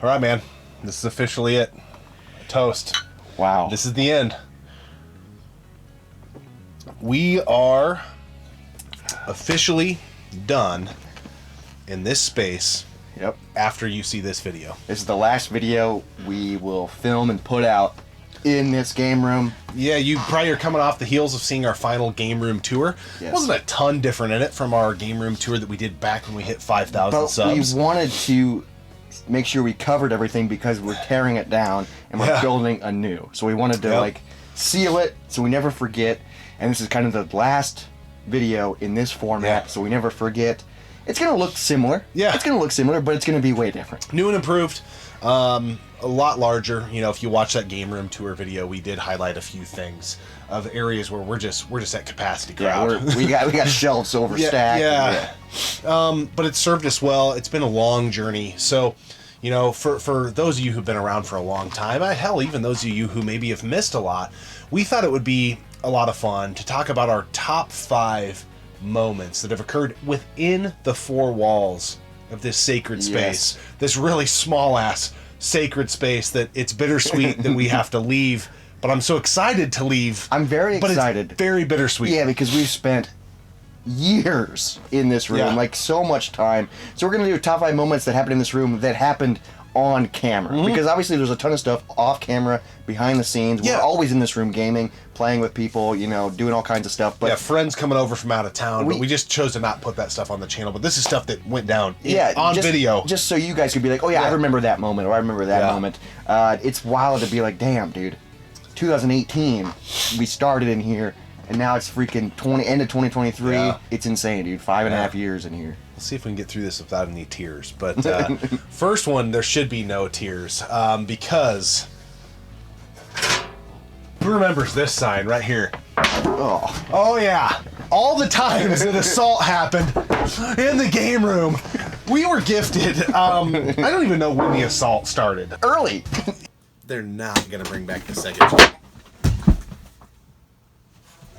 All right, man. This is officially it. Toast. Wow. This is the end. We are officially done in this space. Yep. After you see this video. This is the last video we will film and put out in this game room. Yeah, you probably are coming off the heels of seeing our final game room tour. Yes. Wasn't a ton different in it from our game room tour that we did back when we hit 5,000 subs. We wanted to make sure we covered everything because we're tearing it down and we're building anew. So we wanted to like seal it so we never forget. And this is kind of the last video in this format, so we never forget. It's going to look similar. Yeah. It's going to look similar, but it's going to be way different. New and improved. A lot larger. You know, if you watch that game room tour video, we did highlight a few things of areas where we're just at capacity crowd. Yeah, we got shelves overstacked. Yeah. But it's served us well. It's been a long journey. So, you know, for those of you who've been around for a long time, hell, even those of you who maybe have missed a lot, we thought it would be a lot of fun to talk about our top 5 moments that have occurred within the 4 walls of this sacred space. This really small ass sacred space that it's bittersweet that we have to leave, but I'm so excited to leave. I'm very excited. But it's very bittersweet. Yeah, because we've spent years in this room, like so much time. So we're going to do top 5 moments that happened in this room that happened on camera. Because obviously there's a ton of stuff off camera, behind the scenes. We're always in this room gaming, playing with people, you know, doing all kinds of stuff. But friends coming over from out of town, but we just chose to not put that stuff on the channel. But this is stuff that went down on video. Just so you guys could be like, oh yeah, I remember that moment, or I remember that moment. It's wild to be like, damn, dude, 2018, we started in here, and now it's freaking end of 2023. Yeah. It's insane, dude. 5.5 years in here. Let's see if we can get through this without any tears. But first one, there should be no tears because who remembers this sign right here? Oh yeah. All the times that Assault happened in the game room, we were gifted. I don't even know when the Assault started. Early. They're not going to bring back the second one.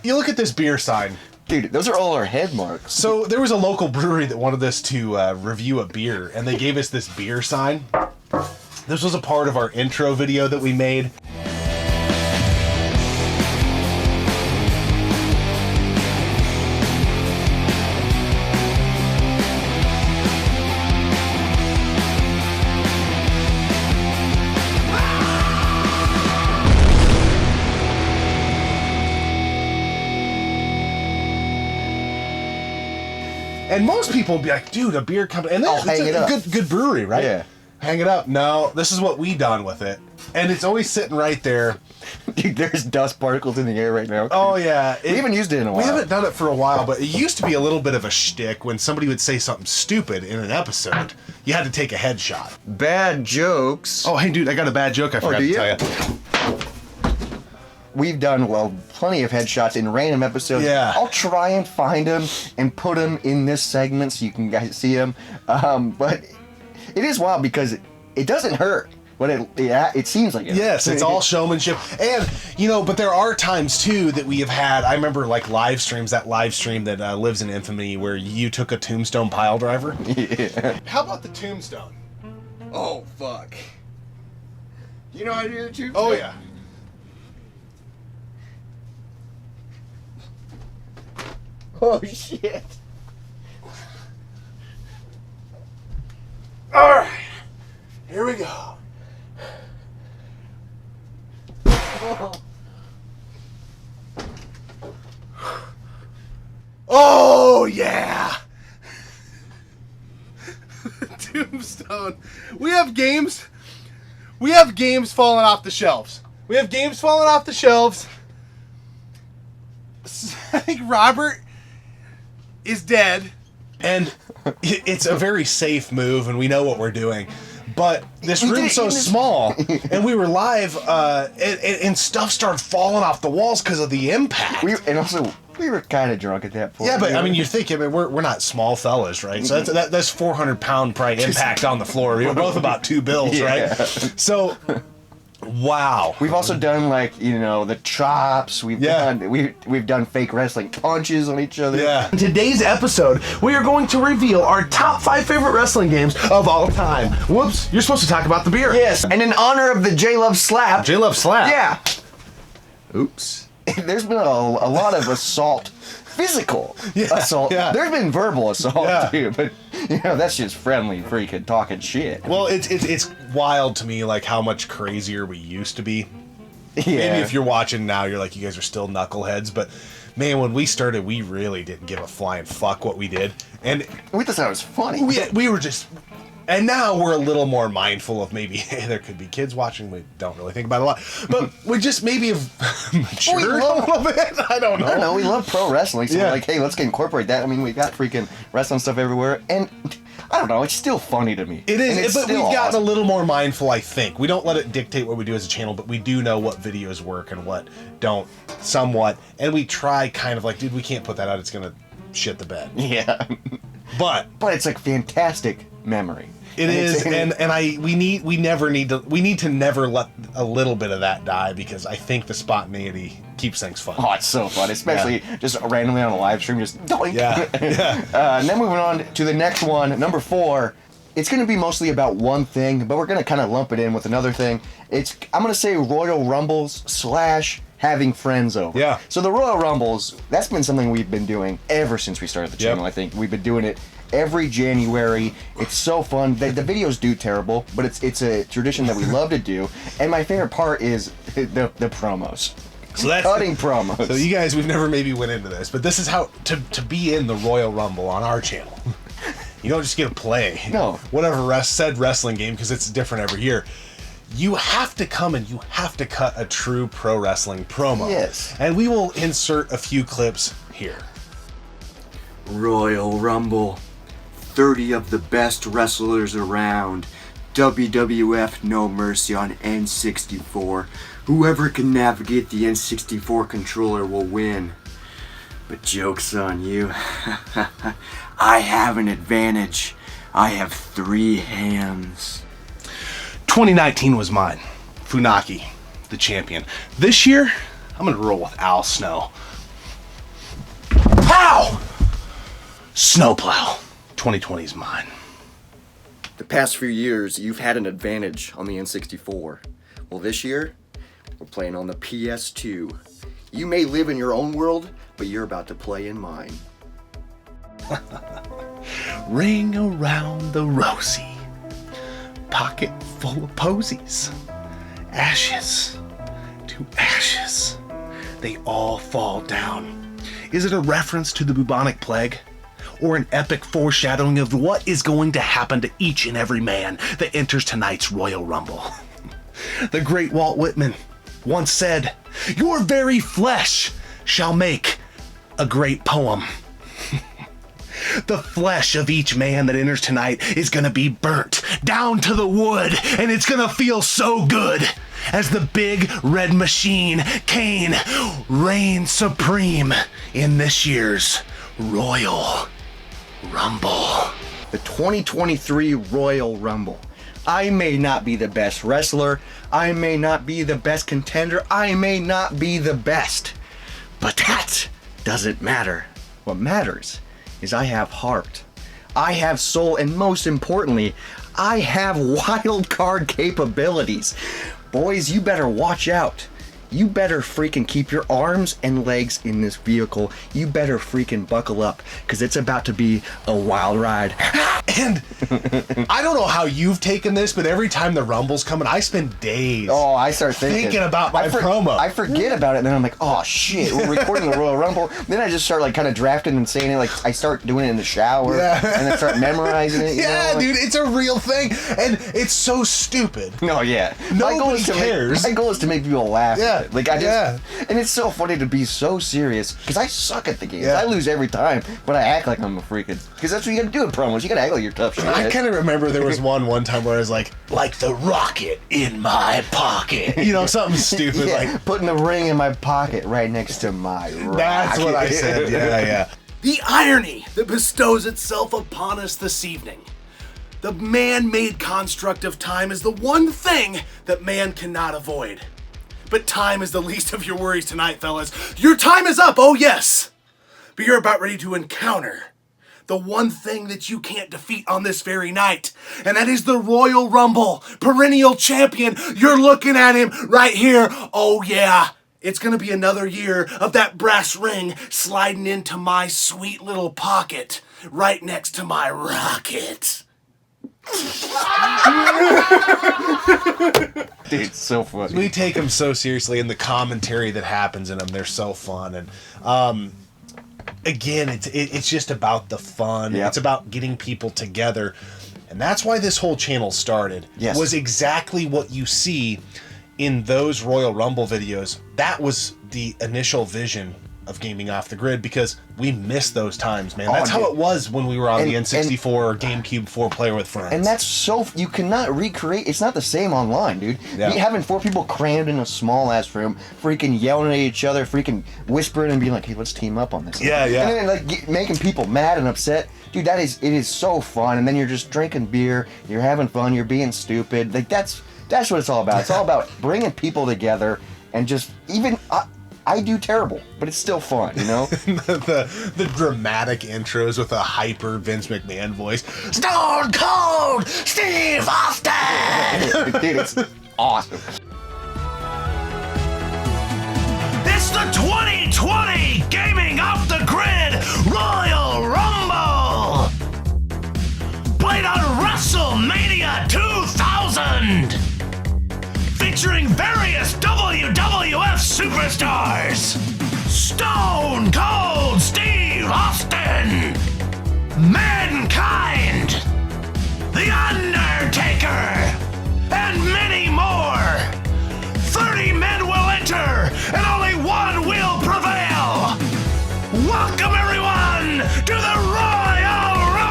You look at this beer sign. Dude, those are all our head marks. So there was a local brewery that wanted us to review a beer, and they gave us this beer sign. This was a part of our intro video that we made. And most people would be like, dude, a beer company. And it's a good brewery, right? Yeah. Hang it up. No, this is what we done with it. And it's always sitting right there. Dude, there's dust particles in the air right now. Oh, yeah. We haven't used it in a while. We haven't done it for a while, but it used to be a little bit of a shtick when somebody would say something stupid in an episode. You had to take a headshot. Bad jokes. Oh, hey, dude, I got a bad joke I forgot to tell you. We've done, plenty of headshots in random episodes. Yeah. I'll try and find them and put them in this segment so you can guys see them. But it is wild because it doesn't hurt. But it seems like it. Yes, it's all showmanship. And, you know, but there are times, too, that we have had, I remember, like, live streams, that live stream that lives in infamy where you took a tombstone pile driver. Yeah. How about the tombstone? Oh, fuck. You know how to do the tombstone? Oh, yeah. Oh, shit. All right. Here we go. Oh, yeah. Tombstone. We have games falling off the shelves. I think Robert is dead, and it's a very safe move, and we know what we're doing. But this room's so small, and we were live, and stuff started falling off the walls because of the impact. We were kind of drunk at that point. Yeah, but I mean, you think, we're not small fellas, right? So that's 400-pound probably impact on the floor. We were both about 2 bills, right? So Wow. We've also done like, you know, the chops. We've done fake wrestling punches on each other. Yeah. In today's episode, we are going to reveal our top 5 favorite wrestling games of all time. Whoops, you're supposed to talk about the beer. Yes, and in honor of the J-Love slap. J-Love slap? Yeah. Oops. There's been a lot of assault. Physical assault. Yeah. There's been verbal assault too, but you know that's just friendly freaking talking shit. Well, it's wild to me like how much crazier we used to be. Yeah. Maybe if you're watching now, you're like, you guys are still knuckleheads, but man, when we started, we really didn't give a flying fuck what we did, and we thought it was funny. We were just. And now we're a little more mindful of maybe, hey, there could be kids watching. We don't really think about it a lot. But we just maybe have matured a little bit. I don't know. I don't know. We love pro wrestling. So we're like, hey, let's incorporate that. I mean, we got freaking wrestling stuff everywhere. And I don't know. It's still funny to me. It is. But we've gotten awesome. a little more mindful, I think. We don't let it dictate what we do as a channel, but we do know what videos work and what don't somewhat. And we try kind of like, dude, we can't put that out. It's going to shit the bed. Yeah. But it's like fantastic memory. It is, and we need to never let a little bit of that die, because I think the spontaneity keeps things fun. Oh, it's so fun, especially just randomly on a live stream, just doink. Yeah. And then moving on to the next one, number 4. It's going to be mostly about one thing, but we're going to kind of lump it in with another thing. I'm going to say Royal Rumbles / having friends over. Yeah. So the Royal Rumbles, that's been something we've been doing ever since we started the channel. I think we've been doing it every January. It's so fun. The videos do terrible, but it's a tradition that we love to do. And my favorite part is the promos. So that's cutting promos. So you guys, we've never maybe went into this, but this is how to be in the Royal Rumble on our channel. You don't just get to play whatever said wrestling game, because it's different every year. You have to come and you have to cut a true pro wrestling promo. Yes. And we will insert a few clips here. Royal Rumble. 30 of the best wrestlers around. WWF No Mercy on N64. Whoever can navigate the N64 controller will win. But joke's on you. I have an advantage. I have 3 hands. 2019 was mine. Funaki, the champion. This year, I'm gonna roll with Al Snow. Pow! Snowplow. 2020 is mine. The past few years, you've had an advantage on the N64. Well, this year, we're playing on the PS2. You may live in your own world, but you're about to play in mine. Ring around the rosy. Pocket full of posies. Ashes to ashes. They all fall down. Is it a reference to the bubonic plague? Or an epic foreshadowing of what is going to happen to each and every man that enters tonight's Royal Rumble? The great Walt Whitman once said, "Your very flesh shall make a great poem." The flesh of each man that enters tonight is gonna be burnt down to the wood, and it's gonna feel so good as the big red machine, Kane, reigns supreme in this year's Royal Rumble. The 2023 Royal Rumble. I may not be the best wrestler, I may not be the best contender, I may not be the best, but that doesn't matter. What matters is I have heart, I have soul, and most importantly, I have wild card capabilities. Boys, you better watch out. You better freaking keep your arms and legs in this vehicle. You better freaking buckle up, because it's about to be a wild ride. And I don't know how you've taken this, but every time the Rumble's coming, I spend days I start thinking about my promo. I forget about it, and then I'm like, oh shit, we're recording the Royal Rumble. Then I just start like kind of drafting and saying it, like I start doing it in the shower, and then start memorizing it. You know? Dude, it's a real thing, and it's so stupid. No, yeah. Nobody cares. My goal is to make people laugh. Yeah. Like I just, and it's so funny to be so serious, because I suck at the games. I lose every time, but I act like I'm a freaking, because that's what you gotta do in promos. You gotta act like you're tough shit. I kind of remember there was one time where I was like the rocket in my pocket. You know, something stupid like putting the ring in my pocket right next to my rocket. That's what I said. Yeah. The irony that bestows itself upon us this evening. The man-made construct of time is the one thing that man cannot avoid. But time is the least of your worries tonight, fellas. Your time is up, oh yes! But you're about ready to encounter the one thing that you can't defeat on this very night, and that is the Royal Rumble, perennial champion. You're looking at him right here. Oh yeah, it's gonna be another year of that brass ring sliding into my sweet little pocket, right next to my rocket. Dude, it's so funny. We take them so seriously, and the commentary that happens in them, they're so fun. And again, it's just about the fun. Yep. It's about getting people together, and that's why this whole channel started. Yes. Was exactly what you see in those Royal Rumble videos. That was the initial vision of Gaming Off the Grid, because we missed those times, man. That's how it was when we were on the N64 or GameCube 4-player with friends. And that's so... You cannot recreate... It's not the same online, dude. Yeah. Having 4 people crammed in a small-ass room, freaking yelling at each other, freaking whispering and being like, hey, let's team up on this. Yeah, yeah. And then, like, making people mad and upset. Dude, it is so fun. And then you're just drinking beer, you're having fun, you're being stupid. Like, that's what it's all about. It's all about bringing people together and just... Even... I do terrible, but it's still fun, you know? the dramatic intros with a hyper Vince McMahon voice. Stone Cold Steve Austin! Dude, it's awesome. It's the 2020 Gaming Off the Grid Royal Rumble! Played on WrestleMania 2000! Featuring various WWF superstars. Stone Cold Steve Austin, Mankind, The Undertaker, and many more. 30 men will enter, and only one will prevail. Welcome everyone to the Royal Rumble!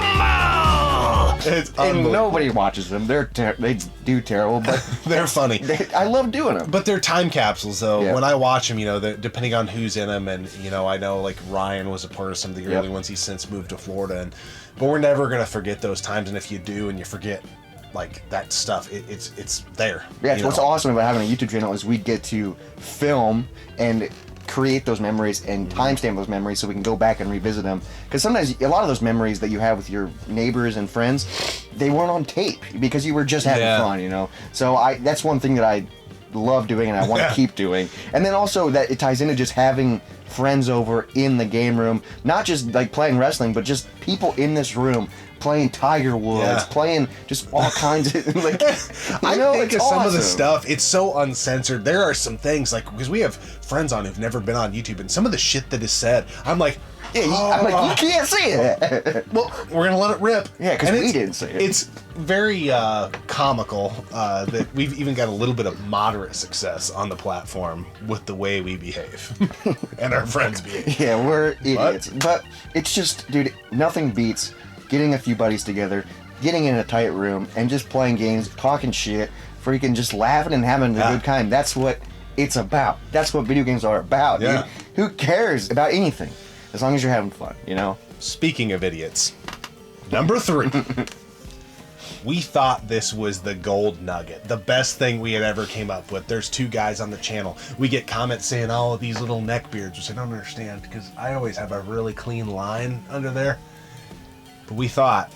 It's And unbelievable. nobody watches them. They do terrible, but They're funny. I love doing them. But they're time capsules, though. Yeah. When I watch them, depending on who's in them, and I know like Ryan was a part of some of the early ones. He's since moved to Florida, but we're never gonna forget those times. And if you do, and you forget like that stuff, it's there. Yeah, what's awesome about having a YouTube channel is we get to film and create those memories and timestamp those memories so we can go back and revisit them. Because sometimes a lot of those memories that you have with your neighbors and friends, they weren't on tape because you were just having fun, So that's one thing that I love doing and I want to keep doing. And then also that it ties into just having friends over in the game room, not just like playing wrestling, but just people in this room playing Tiger Woods, playing just all kinds of like. I think of some of the stuff. It's so uncensored. There are some things like because we have friends on who've never been on YouTube, and some of the shit that is said, I'm like, I'm like, you can't say it. Well, we're gonna let it rip. Yeah, because we didn't say it. It's very comical that we've even got a little bit of moderate success on the platform with the way we behave and our friends behave. Yeah, we're idiots. But it's just, dude, nothing beats getting a few buddies together, getting in a tight room, and just playing games, talking shit, freaking just laughing and having a good time. That's what it's about. That's what video games are about, dude. Who cares about anything? As long as you're having fun, Speaking of idiots, number 3. We thought this was the gold nugget, the best thing we had ever came up with. There's 2 guys on the channel. We get comments saying, oh, these little neck beards, which I don't understand because I always have a really clean line under there. But we thought,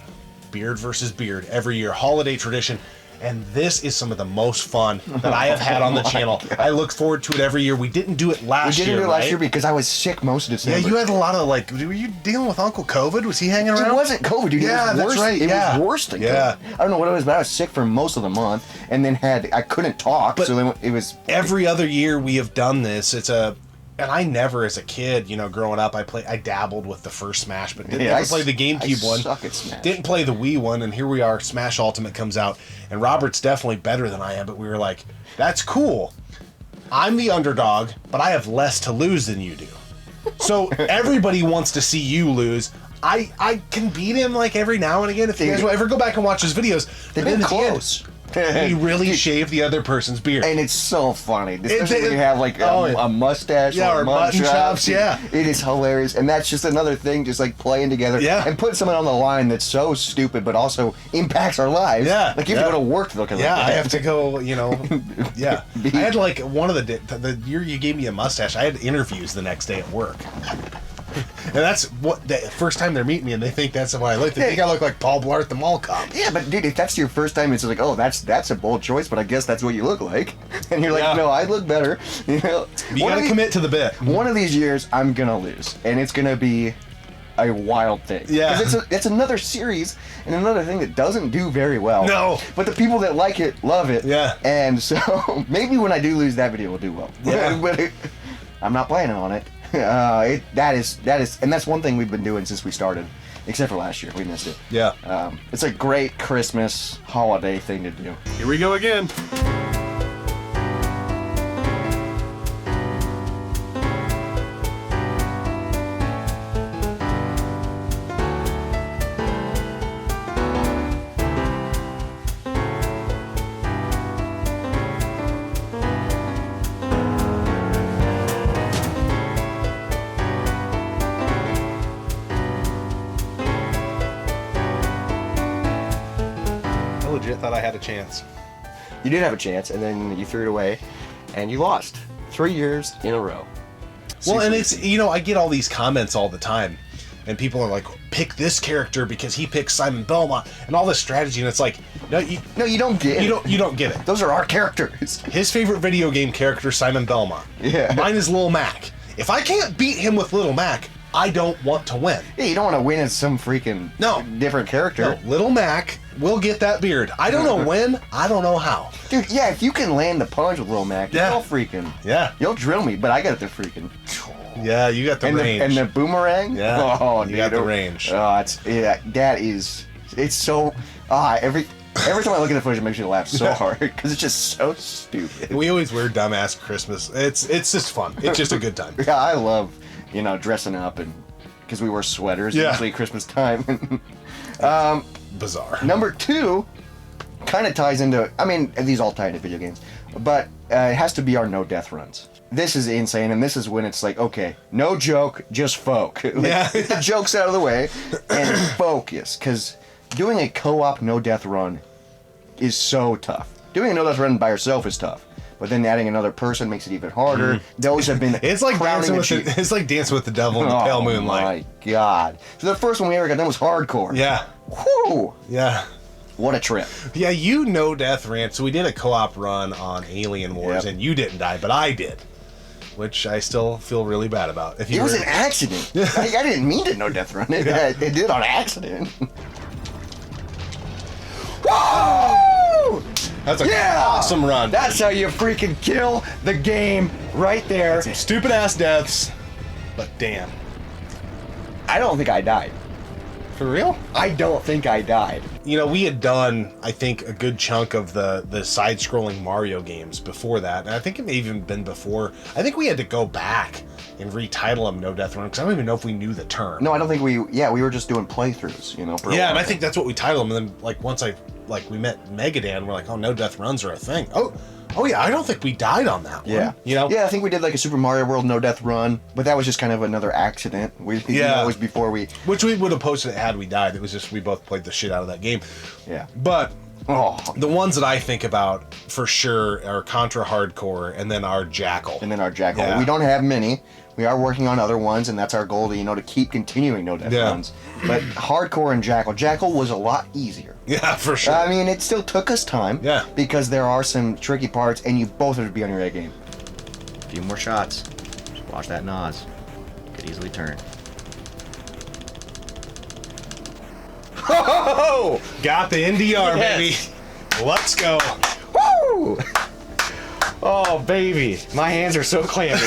beard versus beard, every year, holiday tradition. And this is some of the most fun that I have had on the channel. God. I look forward to it every year. We didn't do it last year. We didn't do it last year because I was sick most of December. Yeah, you had a lot of were you dealing with Uncle COVID? Was he hanging around? It wasn't COVID, dude. Yeah, it was worse. that's right. It was worse than COVID. I don't know what it was, but I was sick for most of the month, and then I couldn't talk. But so then it was every other year we have done this. And I never, as a kid, growing up, I dabbled with the first Smash, but didn't ever play the GameCube one. Suck at Smash. Didn't play the Wii one, and here we are. Smash Ultimate comes out, and Robert's definitely better than I am. But we were like, "That's cool. I'm the underdog, but I have less to lose than you do. So everybody wants to see you lose. I can beat him like every now and again. If you guys will ever go back and watch his videos, they've been close. You really shave the other person's beard. And it's so funny. Especially when you have like a mustache or mutton chops. Yeah. It is hilarious. And that's just another thing, just like playing together. Yeah. And putting someone on the line that's so stupid, but also impacts our lives. Yeah. Like you have to go to work to look at Yeah, like that. I have to go, yeah. I had like one of the year you gave me a mustache, I had interviews the next day at work. And that's what the first time they're meeting me, and they think that's how I look. They think I look like Paul Blart the Mall Cop. Yeah, but dude, if that's your first time, it's like, oh, that's a bold choice, but I guess that's what you look like. And you're like, no, I look better. You gotta commit to the bit. One of these years, I'm gonna lose, and it's gonna be a wild thing. Yeah. Because it's another series and another thing that doesn't do very well. No. But the people that like it love it. Yeah. And so maybe when I do lose, that video will do well. Yeah. But I'm not planning on it. That is, and that's one thing we've been doing since we started, except for last year. We missed it. Yeah. It's a great Christmas holiday thing to do. Here we go again. I legit thought I had a chance. You did have a chance, and then you threw it away, and you lost 3 years in a row. Well, and it's, I get all these comments all the time, and people are like, pick this character because he picks Simon Belmont, and all this strategy, and it's like, no, you don't get it. You don't get it. Those are our characters. His favorite video game character, Simon Belmont. Yeah. Mine is Lil Mac. If I can't beat him with Little Mac, I don't want to win. Yeah, you don't want to win as some freaking different character. No, Little Mac will get that beard. I don't know when, I don't know how. Dude, yeah, if you can land the punch with Lil Mac, you'll freaking... Yeah. You'll drill me, but I got the freaking... Yeah, you got the range. And the boomerang? Yeah, oh, you got the range. Oh, it's so... every time I look at the footage, it makes me laugh so hard, because it's just so stupid. We always wear dumbass Christmas. It's just fun. It's just a good time. Yeah, I love, dressing up, and because we wear sweaters usually at Christmas time. Bizarre. Number 2 kind of ties into, these all tie into video games, but it has to be our no death runs. This is insane, and this is when it's like, okay, no joke, just folk. Get the jokes out of the way and focus, because doing a co-op no death run is so tough. Doing a no death run by yourself is tough, but then adding another person makes it even harder. Those have been it's like dancing with the devil in the pale moonlight. Oh my god! So the first one we ever got done was hardcore. Yeah. Whew. Yeah. What a trip. Yeah, no death ran. So we did a co-op run on Alien Wars, and you didn't die, but I did. Which I still feel really bad about. It was an accident. I didn't mean to no death run it. It did on accident. Woo! That's a awesome run. That's how you freaking kill the game right there. Some stupid ass deaths, but damn. I don't think I died. For real? I don't think I died. We had done, I think, a good chunk of the side-scrolling Mario games before that, and I think it may have even been before. I think we had to go back and retitle them No Death Run, because I don't even know if we knew the term. No, I don't think we were just doing playthroughs, Yeah, and I think that's what we titled them, and then, once we met Megadan, we're like, oh, No Death Runs are a thing. Oh yeah, I don't think we died on that one. Yeah. Yeah, I think we did a Super Mario World No Death Run, but that was just kind of another accident. It was before we... Which we would have posted it had we died. It was just we both played the shit out of that game. Yeah. But the ones that I think about for sure are Contra Hardcore and then our Jackal. Yeah. We don't have many. We are working on other ones, and that's our goal to keep continuing No Death Runs. But Hardcore and Jackal was a lot easier. Yeah, for sure. It still took us time. Yeah. Because there are some tricky parts, and you both have to be on your A game. A few more shots. Just watch that Nas. Could easily turn. Oh! Got the NDR, baby. Let's go. Woo! Oh, baby. My hands are so clammy.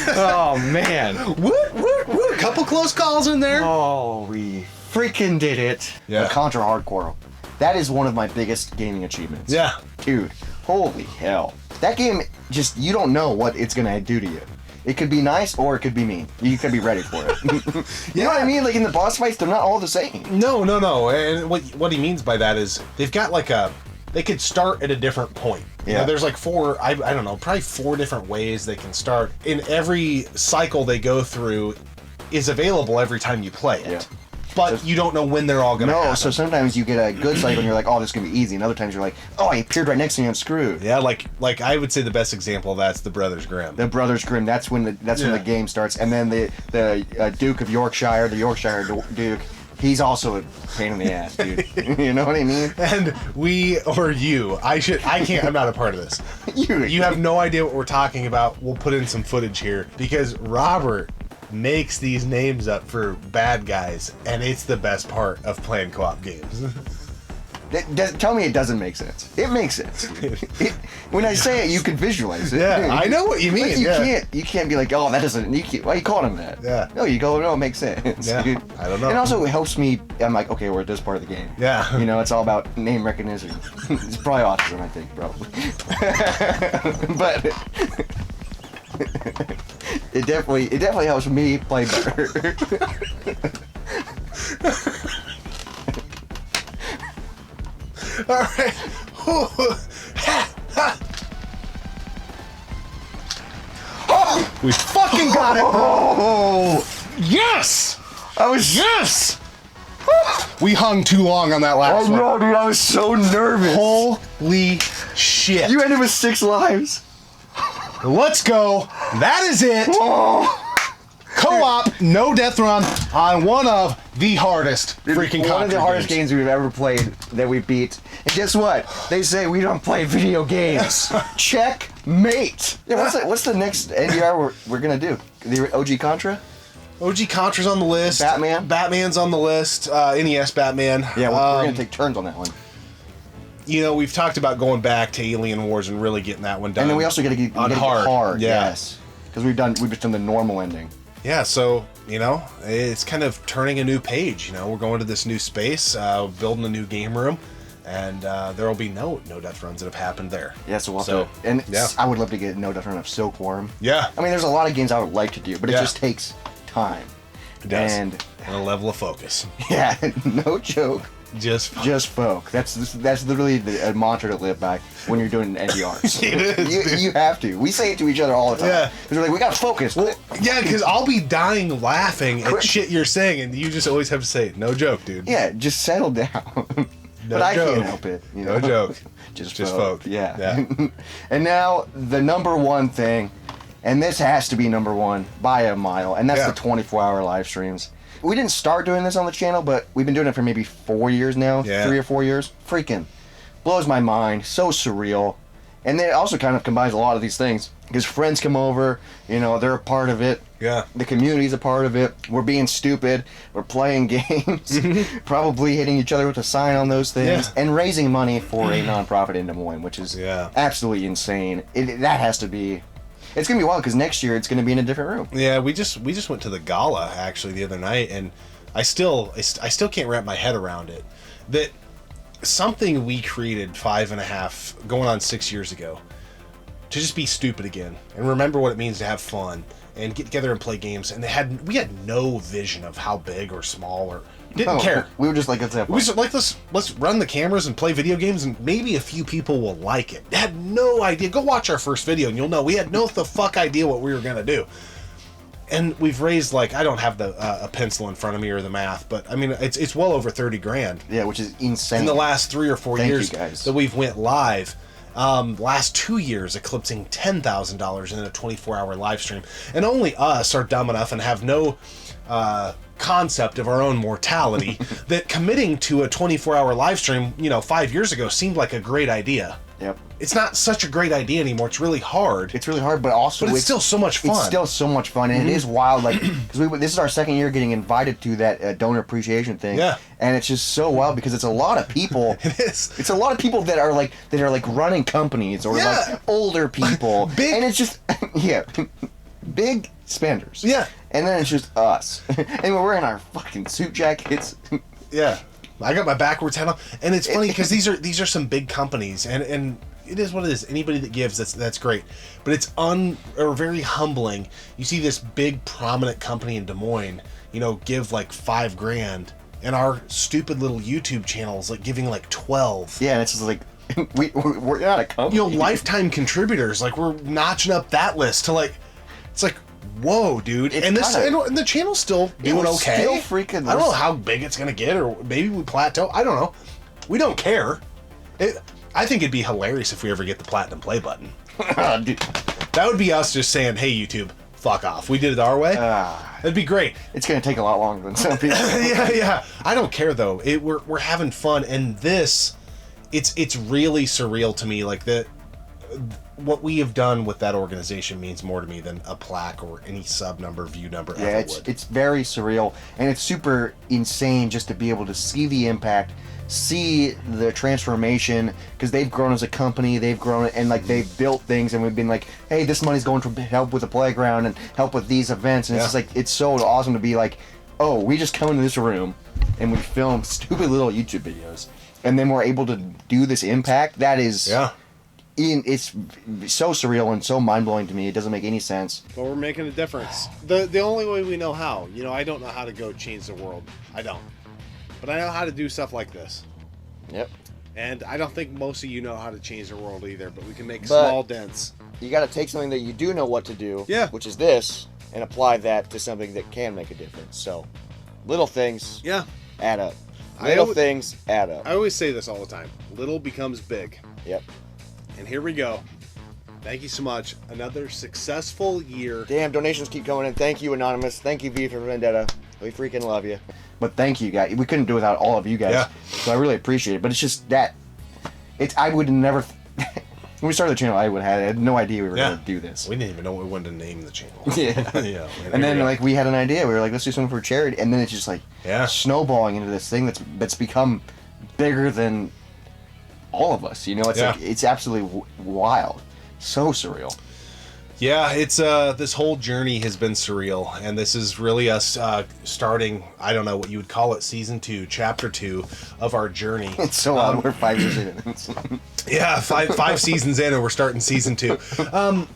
Oh, man. Woot. Couple close calls in there. Oh, we freaking did it. Yeah. Contra Hardcore. That is one of my biggest gaming achievements. Yeah. Dude, holy hell. That game, you don't know what it's going to do to you. It could be nice or it could be mean. You could be ready for it. You know what I mean? In the boss fights, they're not all the same. No. And what he means by that is they've got they could start at a different point. You know, there's like I don't know, probably 4 different ways they can start. In every cycle they go through is available every time you play it. Yeah. But you don't know when they're all going to happen. So sometimes you get a good cycle and you're like, oh, this is going to be easy. And other times you're like, oh, I appeared right next to me, I'm screwed. Yeah, like I would say the best example of that's the Brothers Grimm. The Brothers Grimm, that's when the game starts. And then the Duke of Yorkshire, the Yorkshire Duke, he's also a pain in the ass, dude. You know what I mean? And I'm not a part of this. You have no idea what we're talking about. We'll put in some footage here because Robert makes these names up for bad guys, and it's the best part of playing co-op games. Tell me it doesn't make sense. It makes sense. When I say it, you can visualize it. Yeah, I know what you mean. You can't be like, oh, that doesn't. Why you calling him that? Yeah. No, you go, no, it makes sense. Yeah. I don't know. And also, it helps me. I'm like, okay, we're at this part of the game. Yeah. You know, it's all about name recognition. It's probably autism, I think, probably. But it definitely helps me play better. All right. We fucking got it. Oh, Yes. yes. We hung too long on that last one. No, dude, I was so nervous. Holy shit. You ended with 6 lives. Let's go. That is it. Oh. Co-op, no death run on one of the hardest freaking One of the hardest games games we've ever played that we beat. And guess what? They say we don't play video games. Checkmate. Yeah, what's the next NDR we're gonna do? The OG Contra? OG Contra's on the list. Batman's on the list. NES Batman. Yeah, we're gonna take turns on that one. You know, we've talked about going back to Alien Wars and really getting that one done. And then we also gotta get hard. Yeah. Yes. Because we've just done the normal ending. Yeah, so, you know, it's kind of turning a new page. You know, we're going to this new space, building a new game room, and there will be no death runs that have happened there. Yeah, so we'll have to. And I would love to get no death run of Silkworm. Yeah. I mean, there's a lot of games I would like to do, but it just takes time. It does. And a level of focus. Yeah, no joke. Just folk. That's literally a mantra to live by when you're doing NDRs. It is, you have to. We say it to each other all the time. Yeah. We're like, we gotta focus. Well, yeah, because I'll be dying laughing at shit you're saying, and you just always have to say, no joke, dude. Yeah, just settle down. But I can't help it. You know? No joke. just folk. Yeah. And now, the number one thing, and this has to be number one by a mile, and that's the 24-hour live streams. We didn't start doing this on the channel, but we've been doing it for maybe 4 years now. Yeah. 3 or 4 years. Freaking blows my mind. So surreal. And then it also kind of combines a lot of these things. Because friends come over, you know, they're a part of it. Yeah. The community's a part of it. We're being stupid. We're playing games. Probably hitting each other with a sign on those things. Yeah. And raising money for a nonprofit in Des Moines, which is absolutely insane. That has to be... It's gonna be wild because next year it's gonna be in a different room. Yeah, we just went to the gala actually the other night, and I still can't wrap my head around it. That something we created 5.5, going on 6 years ago, to just be stupid again and remember what it means to have fun and get together and play games. And we had no vision of how big or small or didn't care. We were just like, let's have fun. We just like let's run the cameras and play video games, and maybe a few people will like it. Had no idea. Go watch our first video and you'll know we had no the fuck idea what we were gonna do. And we've raised, like, I don't have a pencil in front of me or the math, but I mean it's well over $30,000. Yeah, which is insane. In the last 3 or 4 years guys. that we've went live. Last 2 years eclipsing $10,000 in a 24-hour live stream, and only us are dumb enough and have no concept of our own mortality that committing to a 24-hour live stream, 5 years ago seemed like a great idea. Yep. It's not such a great idea anymore. It's really hard. It's really hard, but also it's still so much fun. It's still so much fun, and it is wild. Like, because this is our second year getting invited to that donor appreciation thing. Yeah. And it's just so wild because it's a lot of people. It is. It's a lot of people that are like running companies or like older people, big, and it's just big spenders. Yeah. And then it's just us, and we're wearing our fucking suit jackets. Yeah. I got my backwards hat on, and it's funny because these are some big companies, and it is what it is. Anybody that gives, that's great, but it's very humbling. You see this big prominent company in Des Moines, give like $5,000, and our stupid little YouTube channel is like giving like 12. Yeah, and it's just like, we're not a company. lifetime contributors. Like, we're notching up that list to like, it's like, whoa, dude. It's And kinda- the channel's still doing we're okay. still freaking- I don't know how big it's gonna get, or maybe we plateau. I don't know. We don't care. I think it'd be hilarious if we ever get the platinum play button. Dude, That would be us just saying, "Hey, YouTube, fuck off. We did it our way." That'd be great. it's gonna take a lot longer than some people. Yeah. I don't care though. We're having fun, and it's really surreal to me. Like what we have done with that organization means more to me than a plaque or any sub number, view number Yeah, ever would. it's very surreal, and it's super insane just to be able to see the impact, see the transformation, because they've grown as a company, they've grown, and like they've built things, and we've been like, hey, this money's going to help with the playground and help with these events, and it's just like, it's so awesome to be like, oh, we just come into this room and we film stupid little YouTube videos, and then we're able to do this impact. That is, it's so surreal and so mind-blowing to me. It doesn't make any sense. But we're making a difference. The only way we know how. I don't know how to go change the world. I don't. But I know how to do stuff like this. Yep. And I don't think most of you know how to change the world either, but we can make But- small dents. You got to take something that you do know what to do, Yeah. which is this, and apply that to something that can make a difference. So, little things Yeah. add up. I Little alwa- things add up. I always say this all the time. Little becomes big. Yep. And here we go. Thank you so much. Another successful year. Damn, donations keep coming in. Thank you, Anonymous. Thank you, V for Vendetta. We freaking love you. But thank you guys. We couldn't do it without all of you guys. Yeah. So I really appreciate it. But it's just that I would never when we started the channel, I had no idea we were gonna do this. We didn't even know what we wanted to name the channel. Yeah. And then like we had an idea. We were like, let's do something for charity, and then it's just like snowballing into this thing that's become bigger than all of us. It's like it's absolutely wild. So surreal. Yeah, it's this whole journey has been surreal, and this is really us starting, I don't know what you would call it, season 2, chapter 2 of our journey. It's so odd. We're 5 years in. Yeah, five seasons in, and we're starting season 2.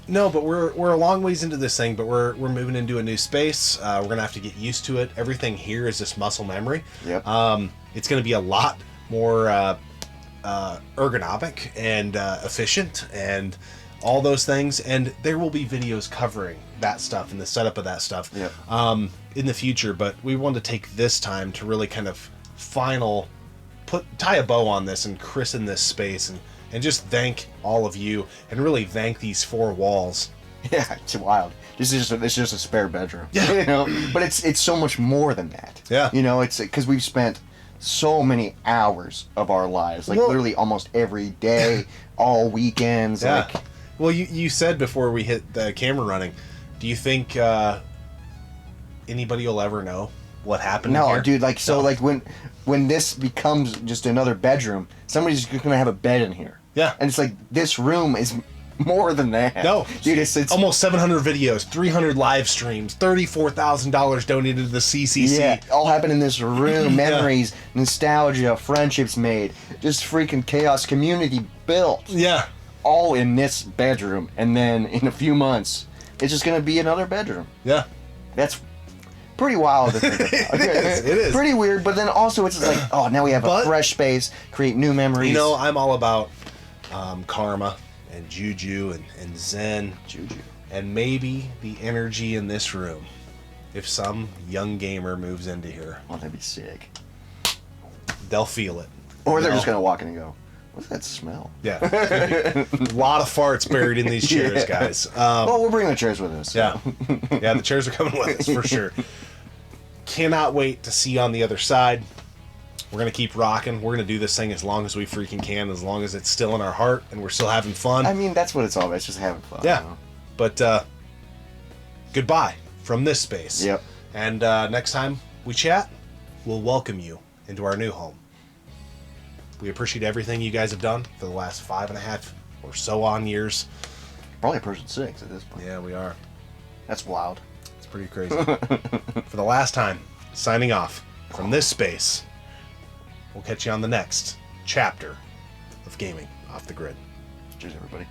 No, but we're a long ways into this thing, but we're moving into a new space. We're gonna have to get used to it. Everything here is just muscle memory. Yep. It's gonna be a lot more ergonomic and efficient and all those things, and there will be videos covering that stuff and the setup of that stuff in the future. But we want to take this time to really kind of tie a bow on this and christen this space and just thank all of you and really thank these 4 walls. Yeah, it's wild. It's just a spare bedroom. Yeah. But it's so much more than that. Yeah. It's because we've spent so many hours of our lives, like literally almost every day, all weekends. Yeah. Like, Well, you said before we hit the camera running, do you think anybody will ever know what happened no, here? dude. Like like when this becomes just another bedroom, somebody's just gonna have a bed in here. Yeah. And it's like this room is more than that. No, dude, it's almost 700 videos, 300 live streams, $34,000 donated to the CCC. Yeah, all happened in this room. Memories, nostalgia, friendships made, just freaking chaos, community built. Yeah. All in this bedroom, and then in a few months, it's just gonna be another bedroom. Yeah. That's pretty wild to think about. It is. Pretty weird, but then also it's just like, oh, now we have a fresh space, create new memories. I'm all about karma and juju and zen. Juju. And maybe the energy in this room, if some young gamer moves into here. Oh, that'd be sick. They'll feel it. Or they're just gonna walk in and go, what's that smell? Yeah. A lot of farts buried in these chairs, guys. Well, we'll bring the chairs with us. Yeah. Yeah, the chairs are coming with us for sure. Cannot wait to see you on the other side. We're going to keep rocking. We're going to do this thing as long as we freaking can, as long as it's still in our heart and we're still having fun. I mean, that's what it's all about. It's just having fun. Yeah. But goodbye from this space. Yep. And next time we chat, we'll welcome you into our new home. We appreciate everything you guys have done for the last 5.5 or so on years. Probably approaching 6 at this point. Yeah, we are. That's wild. It's pretty crazy. For the last time, signing off from this space. We'll catch you on the next chapter of Gaming Off the Grid. Cheers, everybody.